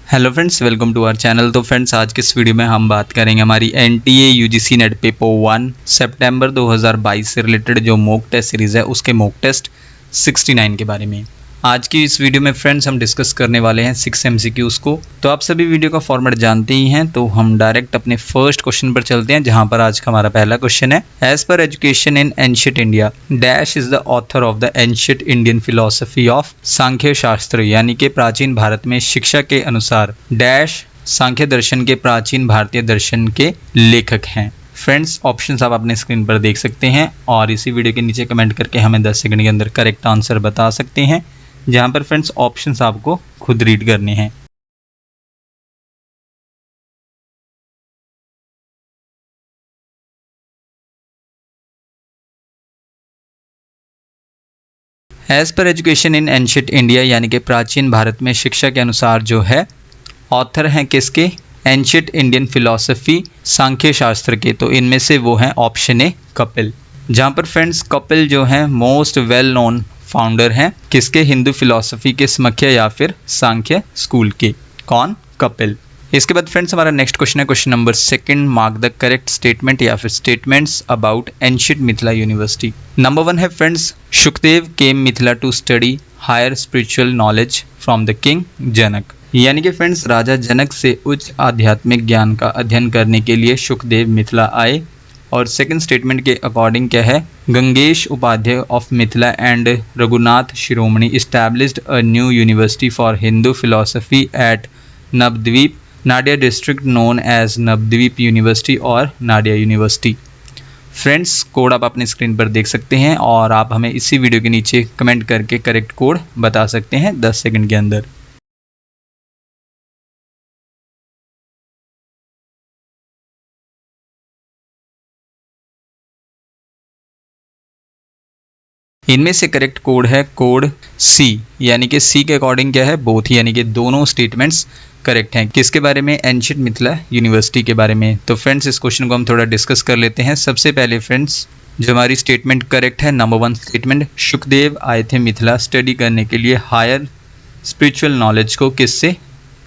Hello friends, welcome to our channel. तो friends, आज के इस वीडियो में हम बात करेंगे हमारी एनटीए यूजीसी नेट पेपर 1 सितंबर 2022 से रिलेटेड जो मॉक टेस्ट सीरीज़ है उसके मॉक टेस्ट 69 के बारे में। आज की इस वीडियो में फ्रेंड्स हम डिस्कस करने वाले हैं 6 एमसीक्यूज़ को। तो आप सभी वीडियो का फॉर्मेट जानते ही हैं, तो हम डायरेक्ट अपने फर्स्ट क्वेश्चन पर चलते हैं, जहां पर आज का हमारा पहला क्वेश्चन है। As per education in ancient India, dash is the author of the ancient Indian philosophy of Sankhya Shastra, यानी कि प्राचीन भारत में शिक्षा के अनुसार डैश सांख्य दर्शन के प्राचीन भारतीय दर्शन के लेखक हैं। फ्रेंड्स, ऑप्शंस आप अपने स्क्रीन पर देख सकते हैं और इसी वीडियो के नीचे कमेंट करके हमें 10 सेकंड के अंदर करेक्ट आंसर बता सकते हैं, जहां पर फ्रेंड्स ऑप्शंस आपको खुद रीड करने हैं। As per education in ancient India, यानी कि प्राचीन भारत में शिक्षा के अनुसार जो है, ऑथर हैं किसके? एंशिएंट इंडियन फिलॉसफी सांख्य शास्त्र के। तो इनमें से वो हैं ऑप्शन ए कपिल, जहां पर फ्रेंड्स कपिल जो हैं मोस्ट वेल नोन फाउंडर हैं किसके? हिंदू फिलॉसफी के समख्या या फिर सांख्य स्कूल के। कौन? कपिल। इसके बाद फ्रेंड्स हमारा नेक्स्ट क्वेश्चन है question number 2, mark the correct statement या फिर statements about ancient Mithila university. Number 1 है friends, Shukdev came Mithila to study higher spiritual knowledge from the king Janak, यानी कि फ्रेंड्स राजा जनक से उच्च आध्यात्मिक ज्ञान का अध्ययन करने के लिए शुकदेव मिथिला आए। और सेकंड स्टेटमेंट के अकॉर्डिंग क्या है? Gangesh Upadhyay of Mithila and Raghunath Shiromani established a new university for Hindu philosophy at Navadvip, Nadia district known as Navadvip university और नाडिया यूनिवर्सिटी। फ्रेंड्स, कोड आप अपने स्क्रीन पर देख सकते हैं और आप हमें इसी वीडियो के नीचे कमेंट करके करेक्ट कोड बता सकते हैं 10 सेकंड के अंदर। इनमें से करेक्ट कोड है कोड सी, यानी कि सी के अकॉर्डिंग क्या है? बोथ, यानी कि दोनों स्टेटमेंट्स करेक्ट हैं। किसके बारे में? एंशिएंट मिथिला यूनिवर्सिटी के बारे में। तो फ्रेंड्स, इस क्वेश्चन को हम थोड़ा डिस्कस कर लेते हैं। सबसे पहले फ्रेंड्स, जो हमारी स्टेटमेंट करेक्ट है, नंबर 1 स्टेटमेंट, शुकदेव आए थे मिथिला स्टडी करने के लिए हायर स्पिरिचुअल नॉलेज को। किससे?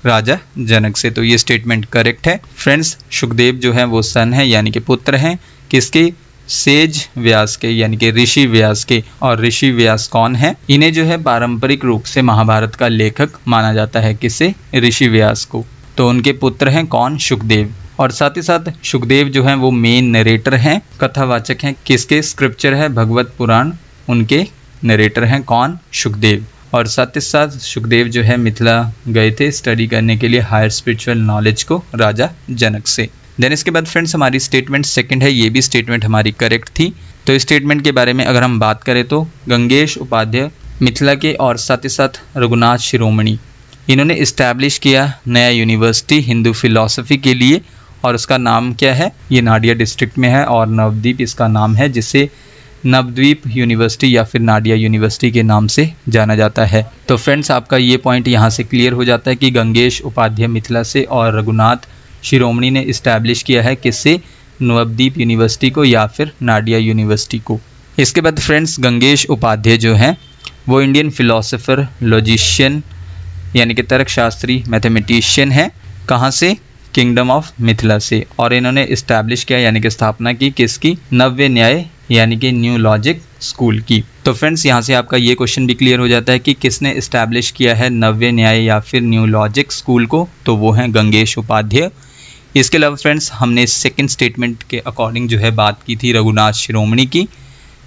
राजा जनक से। तो ये स्टेटमेंट करेक्ट है। फ्रेंड्स, शुकदेव जो है वो सन है, यानी कि पुत्र हैं किसके? सेज व्यास के, यानी कि ऋषि व्यास के। और ऋषि व्यास कौन है? इन्हें जो है पारंपरिक रूप से महाभारत का लेखक माना जाता है। किसे? ऋषि व्यास को। तो उनके पुत्र हैं कौन? शुकदेव। और साथ ही साथ शुकदेव जो हैं वो मेन नरेटर हैं, कथावाचक हैं किसके? स्क्रिप्चर है भगवत पुराण, उनके नरेटर हैं कौन? शुकदेव। और साथ ही साथ शुकदेव जो है मिथिला गए थे स्टडी करने के लिए हायर स्पिरिचुअल नॉलेज को राजा जनक से। देन इसके बाद फ्रेंड्स हमारी स्टेटमेंट सेकंड है, ये भी स्टेटमेंट हमारी करेक्ट थी। तो इस स्टेटमेंट के बारे में अगर हम बात करें तो गंगेश उपाध्याय मिथिला के और साथ ही साथ रघुनाथ शिरोमणि, इन्होंने इस्टेब्लिश किया नया यूनिवर्सिटी हिंदू फिलॉसफी के लिए। और उसका नाम क्या है? ये नाडिया डिस्ट्रिक्ट में है और नवद्वीप इसका नाम है, जिसे नवद्वीप यूनिवर्सिटी या फिर नाडिया यूनिवर्सिटी के नाम से जाना जाता है। तो फ्रेंड्स, आपका ये पॉइंट यहाँ से क्लियर हो जाता है कि गंगेश उपाध्याय मिथिला से और रघुनाथ शिरोमणि ने इस्टेब्लिश किया है किससे? नवद्वीप यूनिवर्सिटी को या फिर नाडिया यूनिवर्सिटी को। इसके बाद फ्रेंड्स, गंगेश उपाध्याय जो हैं वो इंडियन फिलोसोफर, लॉजिशियन यानी कि तर्कशास्त्री, मैथमेटिशियन हैं। कहाँ से? किंगडम ऑफ मिथिला से। और इन्होंने इस्टेब्लिश किया यानी कि स्थापना की किसकी? नव्य न्याय यानी कि न्यू लॉजिक स्कूल की। तो फ्रेंड्स, यहाँ से आपका ये क्वेश्चन भी क्लियर हो जाता है कि किसने इस्टेब्लिश किया है नव्य न्याय या फिर न्यू लॉजिक स्कूल को। तो वो हैं गंगेश उपाध्याय। इसके अलावा फ्रेंड्स, हमने सेकंड स्टेटमेंट के अकॉर्डिंग जो है बात की थी रघुनाथ शिरोमणि की।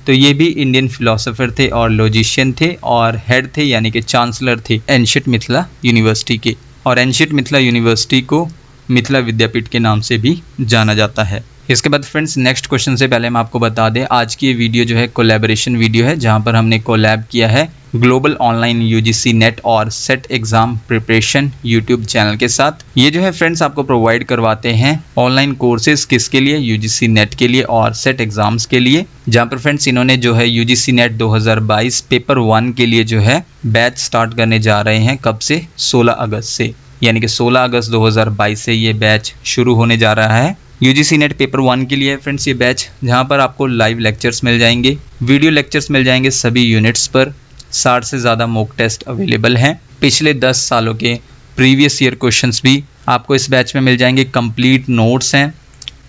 तो ये भी इंडियन फिलोसोफर थे और लॉजिशियन थे और हेड थे यानी कि चांसलर थे एंशिएंट मिथिला यूनिवर्सिटी के। और एंशिएंट मिथिला यूनिवर्सिटी को मिथिला विद्यापीठ के नाम से भी जाना जाता है। इसके बाद फ्रेंड्स, नेक्स्ट क्वेश्चन से पहले हम आपको बता दें, आज की ये वीडियो जो है कोलैबोरेशन वीडियो है, जहां पर हमने कोलैब किया है ग्लोबल ऑनलाइन यूजीसी नेट और set exam preparation YouTube channel के साथ। ये जो है फ्रेंड्स आपको प्रोवाइड करवाते हैं ऑनलाइन कोर्सेज किसके लिए? यूजीसी नेट के लिए और सेट एग्जाम्स के लिए। जहां पर फ्रेंड्स इन्होंने जो है यूजीसी नेट 2022 पेपर 1 के लिए जो है बैच स्टार्ट करने जा रहे हैं। कब से? 16 अगस्त से, यानी कि 16 अगस्त 2022 से ये बैच शुरू होने जा रहा है। यूजीसी नेट पेपर 1 के लिए फ्रेंड्स ये बैच, जहां पर आपको लाइव लेक्चर्स मिल जाएंगे, वीडियो लेक्चर्स मिल जाएंगे सभी यूनिट्स पर। 60 से ज़्यादा मॉक टेस्ट अवेलेबल हैं। पिछले 10 सालों के प्रीवियस ईयर क्वेश्चंस भी आपको इस बैच में मिल जाएंगे। कंप्लीट नोट्स हैं,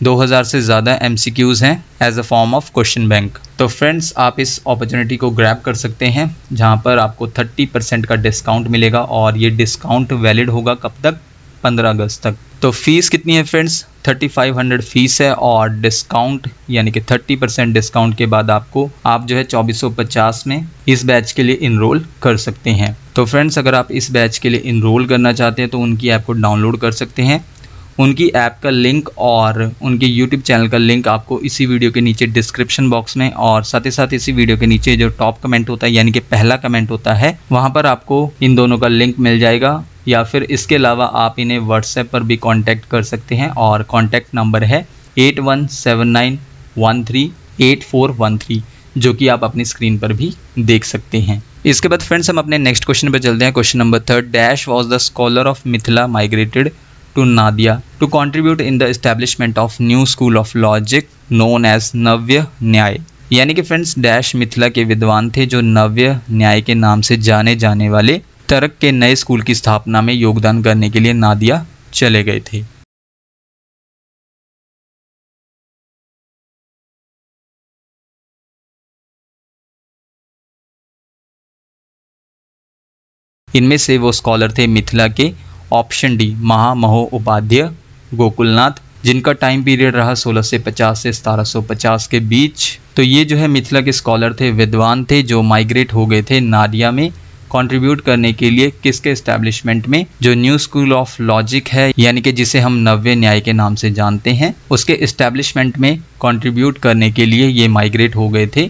2000 से ज़्यादा MCQs हैं as a form of question bank. तो फ्रेंड्स आप इस अपॉर्चुनिटी को ग्रैब कर सकते हैं जहां पर आपको 30% का डिस्काउंट मिलेगा और ये डिस्काउंट वैलिड होगा कब तक, 15 अगस्त तक। तो फीस कितनी है फ्रेंड्स, 3500 फीस है और डिस्काउंट यानी कि 30% डिस्काउंट के बाद आप जो है 2450 में इस बैच के लिए इनरोल कर सकते हैं। तो फ्रेंड्स अगर आप इस बैच के लिए इनरोल करना चाहते हैं तो उनकी ऐप को डाउनलोड कर सकते हैं। उनकी ऐप का लिंक और उनके YouTube चैनल का लिंक आपको इसी वीडियो के नीचे डिस्क्रिप्शन बॉक्स में और साथ ही साथ इसी वीडियो के नीचे जो टॉप कमेंट होता है यानी कि पहला कमेंट होता है वहां पर आपको इन दोनों का लिंक मिल जाएगा। या फिर इसके अलावा आप इन्हें व्हाट्सएप पर भी कांटेक्ट कर सकते हैं और कांटेक्ट नंबर है 8179138413 जो कि आप अपनी स्क्रीन पर भी देख सकते हैं। इसके बाद फ्रेंड्स हम अपने नेक्स्ट क्वेश्चन पर चलते हैं। Question number 3, dash was the scholar of Mithila migrated to Nadia to contribute in the establishment of new school of logic known as नव्य न्याय। यानी कि फ्रेंड्स डैश मिथिला के विद्वान थे जो नव्य न्याय के नाम से जाने जाने वाले तर्क के नए स्कूल की स्थापना में योगदान करने के लिए नादिया चले गए थे। इनमें से वो स्कॉलर थे मिथिला के ऑप्शन डी महामहोपाध्याय गोकुलनाथ, जिनका टाइम पीरियड रहा 1650 से 1750 के बीच। तो ये जो है मिथिला के स्कॉलर थे, विद्वान थे जो माइग्रेट हो गए थे नादिया में कंट्रीब्यूट करने के लिए किसके एस्टैब्लिशमेंट में, जो न्यू स्कूल ऑफ लॉजिक है यानी कि जिसे हम नव्य न्याय के नाम से जानते हैं, उसके एस्टैब्लिशमेंट में कंट्रीब्यूट करने के लिए ये माइग्रेट हो गए थे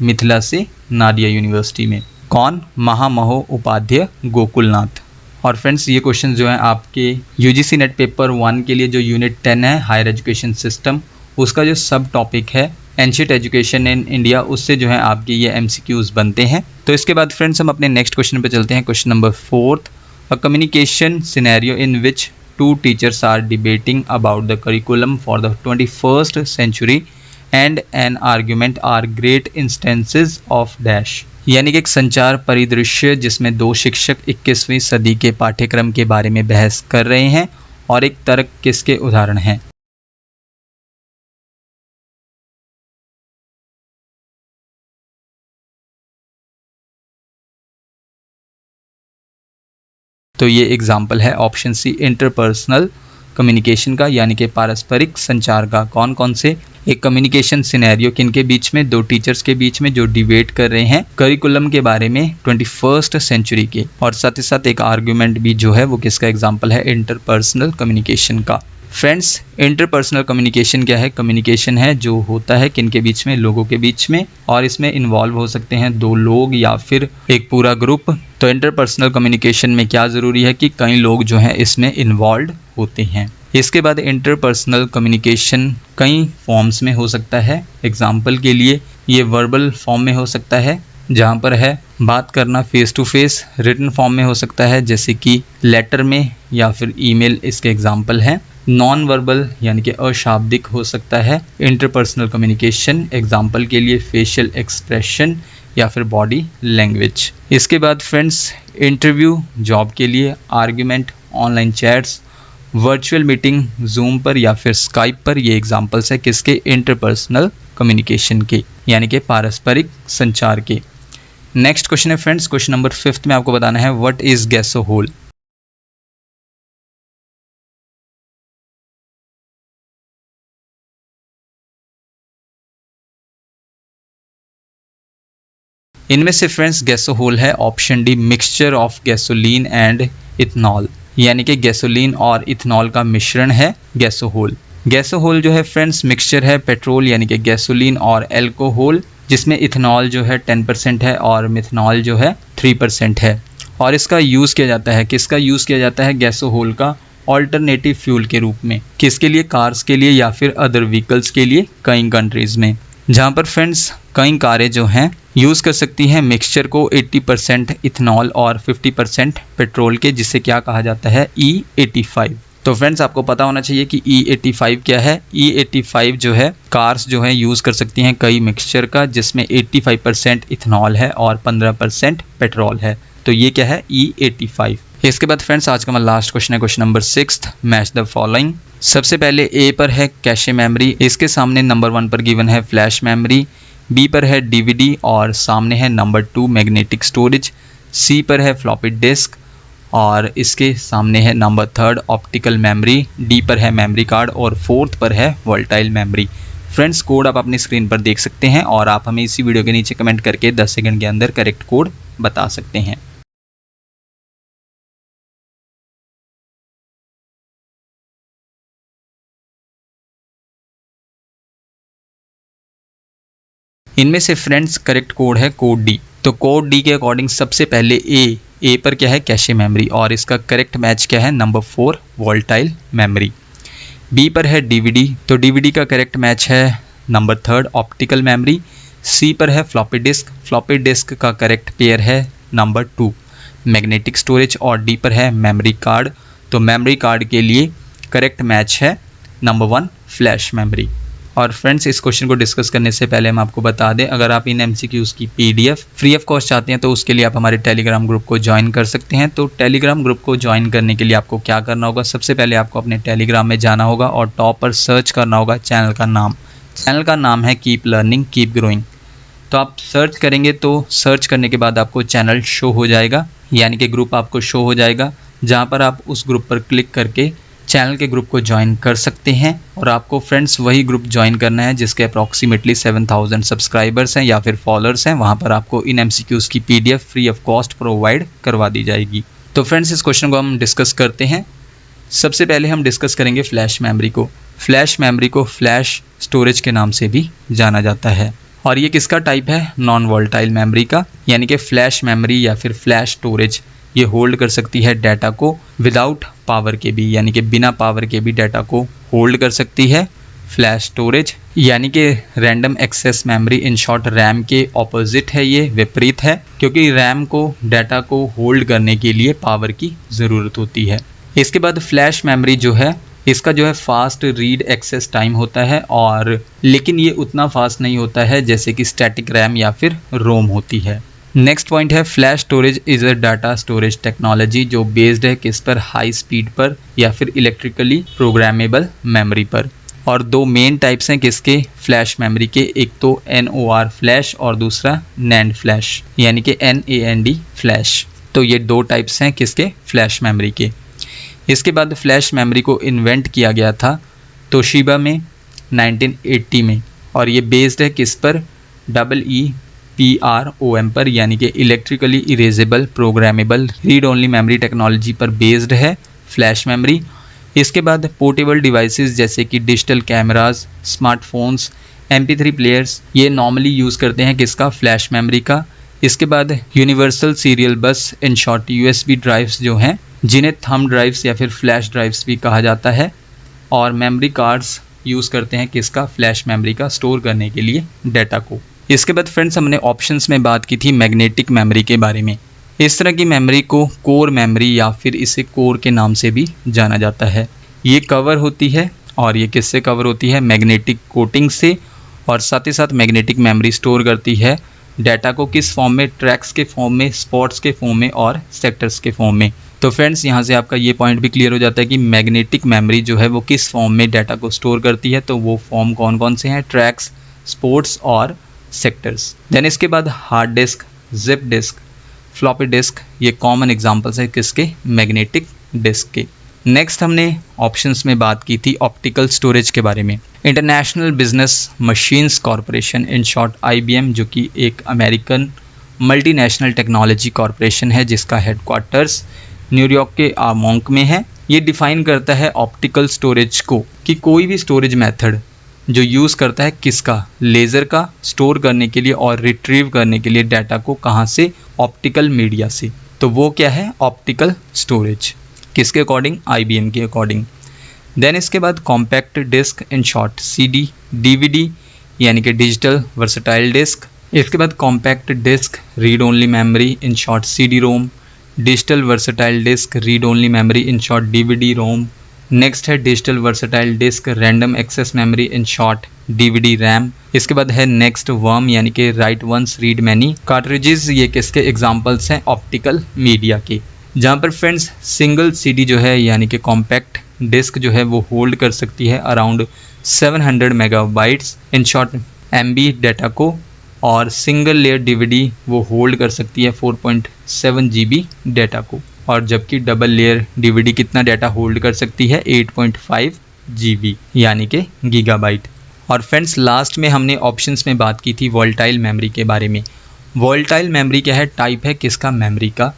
मिथिला से नादिया यूनिवर्सिटी में। कौन, महामहोपाध्याय गोकुलनाथ। और फ्रेंड्स ये क्वेश्चन जो है आपके UGC नेट पेपर 1 के लिए जो यूनिट 10 है हायर एजुकेशन सिस्टम, उसका जो सब टॉपिक है एंशिएंट एजुकेशन इन इंडिया, उससे जो है आपके ये MCQs बनते हैं। तो इसके बाद फ्रेंड्स हम अपने नेक्स्ट क्वेश्चन पे चलते हैं। Question number 4, a communication scenario in which 2 teachers are debating about the curriculum for the 21st century and an argument are great instances of dash. यानी कि एक संचार परिदृश्य जिसमें 2 शिक्षक 21वीं सदी के पाठ्यक्रम के बारे में बहस कर रहे हैं और एक तर्क किसके उदाहरण हैं। तो ये एग्जाम्पल है ऑप्शन सी इंटरपर्सनल कम्युनिकेशन का यानी कि पारस्परिक संचार का। कौन कौन से, एक कम्युनिकेशन सिनेरियो किनके बीच में, 2 टीचर्स के बीच में जो डिबेट कर रहे हैं करिकुलम के बारे में 21st सेंचुरी के, और साथ ही साथ एक आर्ग्यूमेंट भी जो है वो किसका एग्जाम्पल है, इंटरपर्सनल कम्युनिकेशन का। फ्रेंड्स इंटरपर्सनल कम्युनिकेशन क्या है, कम्युनिकेशन है जो होता है किनके बीच में, लोगों के बीच में, और इसमें इन्वॉल्व हो सकते हैं 2 लोग या फिर एक पूरा ग्रुप। तो इंटरपर्सनल कम्युनिकेशन में क्या ज़रूरी है कि कई लोग जो हैं इसमें इन्वॉल्व होते हैं। इसके बाद इंटरपर्सनल कम्युनिकेशन कई फॉर्म्स में हो सकता है। एग्जाम्पल के लिए ये वर्बल फॉर्म में हो सकता है जहाँ पर है बात करना face to face, written form में हो सकता है जैसे कि लेटर में या फिर ईमेल इसके एग्जाम्पल हैं। नॉन वर्बल यानी कि अशाब्दिक हो सकता है इंटरपर्सनल कम्युनिकेशन, एग्जाम्पल के लिए फेशियल एक्सप्रेशन या फिर बॉडी लैंग्वेज। इसके बाद फ्रेंड्स इंटरव्यू जॉब के लिए, argument, online chats, virtual meeting zoom पर या फिर स्काइप पर, ये एग्जाम्पल्स है किसके, इंटरपर्सनल कम्युनिकेशन के यानी कि पारस्परिक संचार के। नेक्स्ट क्वेश्चन है फ्रेंड्स, क्वेश्चन नंबर 5 में आपको बताना है व्हाट इज गैसोहोल। इनमें से फ्रेंड्स गैसोहोल है option D mixture of gasoline and ethanol, यानी कि गैसोलीन और इथनॉल का मिश्रण है गैसोहोल। गैसोहोल जो है फ्रेंड्स मिक्सचर है पेट्रोल यानी कि गैसोलीन और एल्कोहल, जिसमें इथनॉल जो है 10% है और मिथनॉल जो है 3% है। और इसका यूज़ किया जाता है, किसका यूज़ किया जाता है, गैसोहोल का ऑल्टरनेटिव फ्यूल के रूप में। किसके लिए, कार्स के लिए या फिर अदर व्हीकल्स के लिए कई कंट्रीज़ में, जहाँ पर फ्रेंड्स कई कारें जो हैं यूज़ कर सकती हैं मिक्सचर को 80% इथनॉल और 50% पेट्रोल के, जिसे क्या कहा जाता है, E85। तो फ्रेंड्स आपको पता होना चाहिए कि E85 क्या है। E85 जो है कार्स जो है यूज़ कर सकती हैं कई मिक्सचर का, जिसमें 85% इथनॉल है और 15% पेट्रोल है। तो ये क्या है, E85। इसके बाद फ्रेंड्स आज का हमारा लास्ट क्वेश्चन है question number 6, match the following. सबसे पहले ए पर है कैशे मेमोरी, इसके सामने नंबर 1 पर गिवन है फ्लैश मेमोरी, बी पर है डीवीडी और सामने है नंबर 2 मैग्नेटिक स्टोरेज, सी पर है फ्लॉपी डिस्क और इसके सामने है नंबर 3 ऑप्टिकल मेमोरी, डी पर है मेमोरी कार्ड और 4th पर है वोलेटाइल मेमोरी। फ्रेंड्स कोड आप अपनी स्क्रीन पर देख सकते हैं और आप हमें इसी वीडियो के नीचे कमेंट करके 10 सेकंड के अंदर करेक्ट कोड बता सकते हैं। इनमें से फ्रेंड्स करेक्ट कोड है कोड डी। तो कोड डी के अकॉर्डिंग सबसे पहले ए पर क्या है कैशे मेमोरी और इसका करेक्ट मैच क्या है नंबर 4 वोलेटाइल मेमोरी। बी पर है डीवीडी, तो डीवीडी का करेक्ट मैच है नंबर 3 ऑप्टिकल मेमोरी। सी पर है फ्लॉपी डिस्क का करेक्ट पेयर है नंबर 2 मैग्नेटिक स्टोरेज और डी पर है मेमोरी कार्ड। तो मेमोरी कार्ड के लिए करेक्ट मैच है नंबर 1 फ्लैश मेमोरी। और फ्रेंड्स इस क्वेश्चन को डिस्कस करने से पहले हम आपको बता दें, अगर आप इन एमसीक्यूज़ की पीडीएफ फ्री ऑफ कॉस्ट चाहते हैं तो उसके लिए आप हमारे टेलीग्राम ग्रुप को ज्वाइन कर सकते हैं। तो टेलीग्राम ग्रुप को ज्वाइन करने के लिए आपको क्या करना होगा, सबसे पहले आपको अपने टेलीग्राम में जाना होगा और टॉप पर सर्च करना होगा चैनल का नाम। चैनल का नाम है कीप लर्निंग कीप ग्रोइंग। तो आप सर्च करेंगे तो सर्च करने के बाद आपको चैनल शो हो जाएगा, यानी कि ग्रुप आपको शो हो जाएगा, जहाँ पर आप उस ग्रुप पर क्लिक करके चैनल के ग्रुप को ज्वाइन कर सकते हैं। और आपको फ्रेंड्स वही ग्रुप ज्वाइन करना है जिसके अप्रॉक्सीमेटली 7000 सब्सक्राइबर्स हैं या फिर फॉलोअर्स हैं। वहाँ पर आपको इन एमसीक्यूज़ की PDF free of cost provide करवा दी जाएगी। तो फ्रेंड्स इस क्वेश्चन को हम डिस्कस करते हैं। सबसे पहले हम डिस्कस करेंगे फ्लैश मेमोरी को। फ्लैश मेमोरी को फ्लैश स्टोरेज के नाम से भी जाना जाता है और ये किसका टाइप है, नॉन वोलेटाइल मेमोरी का, यानी कि फ्लैश मेमोरी या फिर फ्लैश स्टोरेज ये होल्ड कर सकती है डाटा को विदाउट पावर के भी, यानी कि बिना पावर के भी डाटा को होल्ड कर सकती है। फ्लैश स्टोरेज यानी कि random access memory, in short RAM के ऑपोजिट है, ये विपरीत है, क्योंकि रैम को डाटा को होल्ड करने के लिए पावर की ज़रूरत होती है। इसके बाद फ्लैश मेमोरी जो है इसका जो है फास्ट रीड एक्सेस टाइम होता है, और लेकिन ये उतना फास्ट नहीं होता है जैसे कि स्टैटिक रैम या फिर रोम होती है। नेक्स्ट पॉइंट है flash storage is a data storage technology जो बेस्ड है किस पर, हाई स्पीड पर या फिर इलेक्ट्रिकली प्रोग्रामेबल मेमोरी पर। और दो मेन टाइप्स हैं किसके, फ्लैश मेमोरी के, एक तो NOR फ्लैश और दूसरा NAND फ्लैश यानी कि NAND फ्लैश। तो ये दो टाइप्स हैं किसके, फ्लैश मेमोरी के। इसके बाद फ्लैश मेमोरी को इन्वेंट किया गया था तोशिबा में 1980 में, और ये बेस्ड है किस पर, EEPROM पर, यानी कि electrically erasable programmable read only memory technology पर बेस्ड है फ्लैश मेमोरी। इसके बाद पोर्टेबल डिवाइसेस जैसे कि digital cameras, smartphones, MP3 players ये नॉर्मली यूज़ करते हैं किसका, फ्लैश मेमोरी का। इसके बाद यूनिवर्सल सीरियल बस, इन शॉर्ट USB ड्राइव्स जो हैं जिन्हें थंब ड्राइव्स या फिर फ्लैश ड्राइव्स भी कहा जाता है, और मेमोरी कार्ड्स यूज़ करते हैं किसका, फ्लैश मेमोरी का, स्टोर करने के लिए डाटा को। इसके बाद फ्रेंड्स हमने ऑप्शंस में बात की थी मैग्नेटिक मेमोरी के बारे में। इस तरह की मेमोरी को कोर मेमोरी या फिर इसे कोर के नाम से भी जाना जाता है। ये कवर होती है, और ये किससे कवर होती है, मैग्नेटिक कोटिंग से, और साथ ही साथ मैग्नेटिक मेमोरी स्टोर करती है डाटा को किस फॉर्म में, ट्रैक्स के फॉर्म में, स्पॉट्स के फॉर्म में और सेक्टर्स के फॉर्म में। तो फ्रेंड्स यहाँ से आपका ये पॉइंट भी क्लियर हो जाता है कि मैग्नेटिक मेमोरी जो है वो किस फॉर्म में डाटा को स्टोर करती है। तो वो फॉर्म कौन कौन से हैं, ट्रैक्स, स्पोर्ट्स और सेक्टर्स। देन इसके बाद hard disk, zip disk, floppy disk ये कॉमन एग्जांपल्स है किसके, मैग्नेटिक डिस्क के। नेक्स्ट हमने ऑप्शंस में बात की थी ऑप्टिकल स्टोरेज के बारे में। International business machines corporation, in short IBM, जो कि एक अमेरिकन मल्टीनेशनल टेक्नोलॉजी कॉरपोरेशन है जिसका हेडक्वार्टर्स न्यूयॉर्क के आर्मोंक में है। ये डिफाइन करता है ऑप्टिकल स्टोरेज को कि कोई भी स्टोरेज मेथड जो यूज़ करता है किसका, लेज़र का, स्टोर करने के लिए और रिट्रीव करने के लिए डाटा को, कहाँ से, ऑप्टिकल मीडिया से। तो वो क्या है, ऑप्टिकल स्टोरेज, किसके अकॉर्डिंग, IBM के अकॉर्डिंग। देन इसके बाद compact disc, in short CD, DVD यानी कि डिजिटल वर्सटाइल डिस्क। इसके बाद compact disc, read only memory, in short CD-ROM, digital versatile disc, read only memory, in short DVD-ROM। Next है digital versatile disc, random access memory, in short DVD RAM। इसके बाद है next worm यानी कि write once read many cartridges, ये किसके examples हैं, optical media के। जहाँ पर फ्रेंड्स सिंगल CD जो है यानी कि कॉम्पैक्ट डिस्क जो है वो होल्ड कर सकती है around 700 megabytes in short MB data को, और सिंगल लेयर DVD वो होल्ड कर सकती है 4.7 GB डाटा को, और जबकि डबल लेयर DVD कितना डाटा होल्ड कर सकती है 8.5 GB यानी कि गीगाबाइट। और फ्रेंड्स लास्ट में हमने ऑप्शंस में बात की थी वोलेटाइल मेमोरी के बारे में। वोलेटाइल मेमोरी क्या है, टाइप है किसका, मेमोरी का,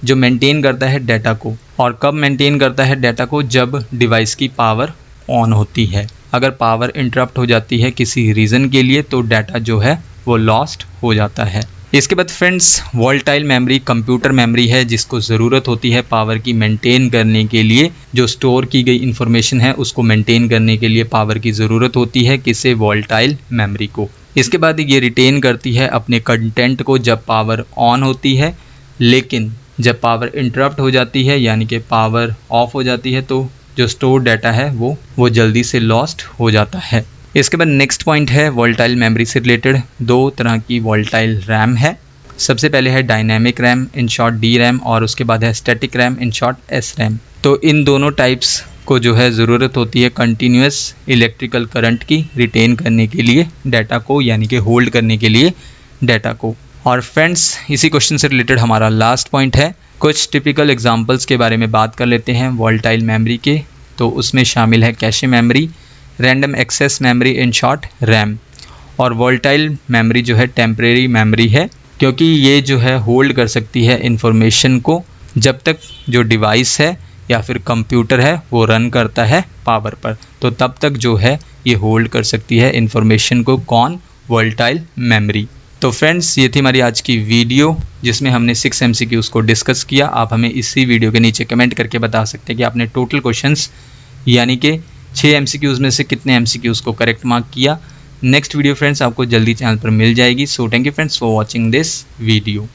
जो मेंटेन करता है डाटा को। और कब मेंटेन करता है डाटा को, जब डिवाइस की पावर ऑन होती है। अगर पावर इंटरप्ट हो जाती है किसी रीज़न के लिए तो डाटा जो है वो लॉस्ट हो जाता है। इसके बाद friends volatile memory computer memory है जिसको ज़रूरत होती है पावर की मेंटेन करने के लिए। जो स्टोर की गई इन्फॉर्मेशन है उसको मेंटेन करने के लिए पावर की ज़रूरत होती है किसे, वोलेटाइल मेमोरी को। इसके बाद ये रिटेन करती है अपने कंटेंट को जब पावर ऑन होती है, लेकिन जब पावर इंटरप्ट हो जाती है यानी कि पावर ऑफ हो जाती है तो जो स्टोर डाटा है वो जल्दी से लॉस्ट हो जाता है। इसके बाद नेक्स्ट पॉइंट है वोलेटाइल मेमोरी से रिलेटेड। दो तरह की वोलेटाइल रैम है। सबसे पहले है dynamic RAM in short DRAM, और उसके बाद है static RAM in short SRAM। तो इन दोनों टाइप्स को जो है ज़रूरत होती है कंटिन्यूस इलेक्ट्रिकल करंट की रिटेन करने के लिए डाटा को, यानी कि होल्ड करने के लिए डाटा को। और फ्रेंड्स इसी क्वेश्चन से रिलेटेड हमारा लास्ट पॉइंट है, कुछ टिपिकल एग्जांपल्स के बारे में बात कर लेते हैं वोलेटाइल मेमोरी के। तो उसमें शामिल है cache memory, random access memory in short RAM। और वोलेटाइल मेमोरी जो है टेम्परेरी मेमोरी है क्योंकि ये जो है होल्ड कर सकती है इंफॉर्मेशन को जब तक जो डिवाइस है या फिर कंप्यूटर है वो रन करता है पावर पर, तो तब तक जो है ये होल्ड कर सकती है इंफॉर्मेशन को। कौन, वोलेटाइल मेमोरी। तो फ्रेंड्स ये थी हमारी आज की वीडियो जिसमें हमने 6 MCQs को डिस्कस किया। आप हमें इसी वीडियो के नीचे कमेंट करके बता सकते हैं कि आपने टोटल क्वेश्चंस यानी कि 6 MCQs में से कितने MCQs को करेक्ट मार्क किया। नेक्स्ट वीडियो फ्रेंड्स आपको जल्दी चैनल पर मिल जाएगी। So thank you friends for watching this video.